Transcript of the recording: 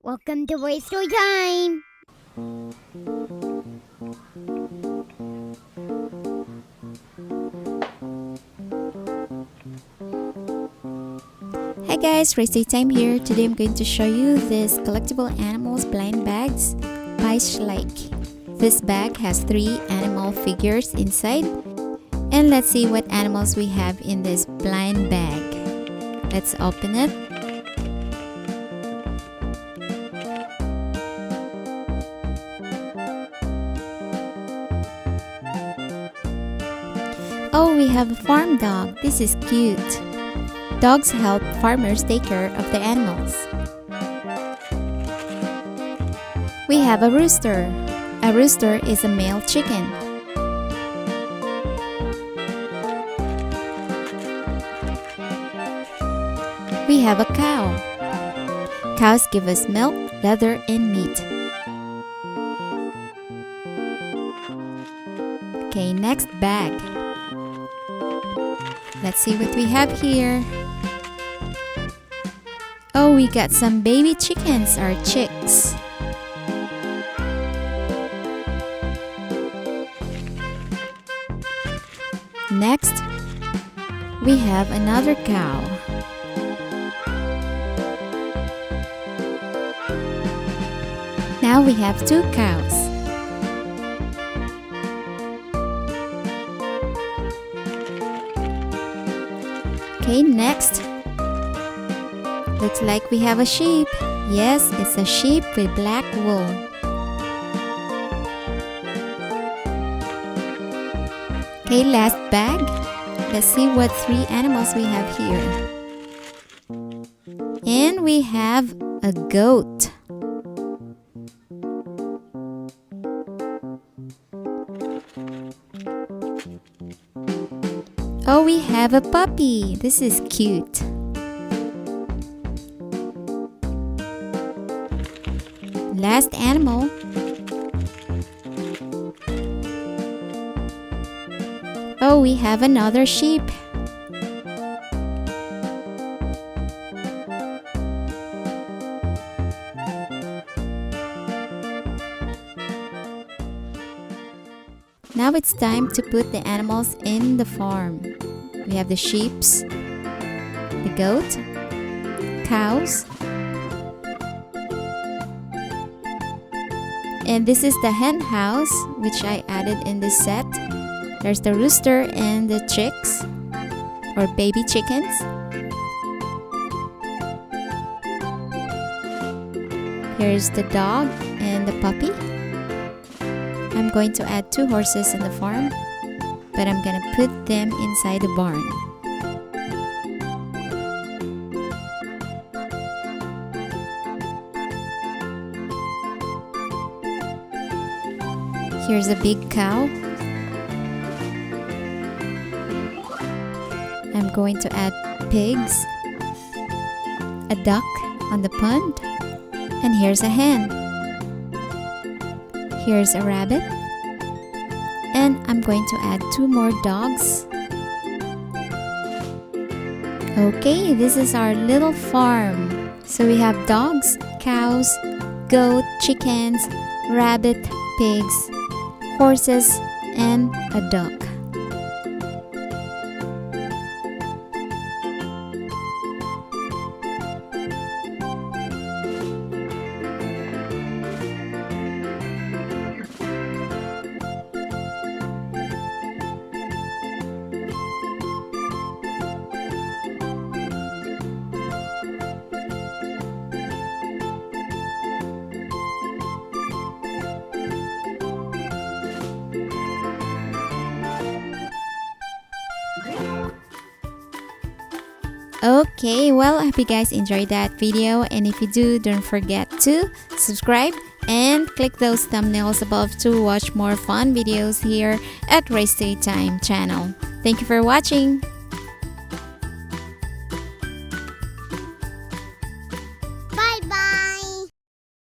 Welcome to RaceToyTime! Hi guys, RaceToyTime here. Today I'm going to show you this collectible animals blind bags by Schleich. This bag has 3 animal figures inside. And let's see what animals we have in this blind bag. Let's open it. Oh, we have a farm dog. This is cute. Dogs help farmers take care of the animals. We have a rooster. A rooster is a male chicken. We have a cow. Cows give us milk, leather, and meat. Okay, next bag. Let's see what we have here. Oh, we got some baby chickens or chicks. Next, we have another cow. Now we have 2 cows. Okay, next. Looks like we have a sheep. Yes, it's a sheep with black wool. Okay, last bag. Let's see what 3 animals we have here. And we have a goat. Oh, we have a puppy. This is cute. Last animal. Oh, we have another sheep. Now it's time to put the animals in the farm. We have the sheep, the goat, cows, and this is the hen house which I added in this set. There's the rooster and the chicks or baby chickens. Here's the dog and the puppy. I'm going to add 2 horses in the farm, but I'm gonna put them inside the barn. Here's a big cow. I'm going to add pigs, a duck on the pond, and here's a hen. Here's a rabbit. And I'm going to add 2 more dogs. Okay, this is our little farm. So we have dogs, cows, goat, chickens, rabbit, pigs, horses, and a duck. Okay, well, I hope you guys enjoyed that video, and if you do, don't forget to subscribe and click those thumbnails above to watch more fun videos here at RaceToyTime channel. Thank you for watching.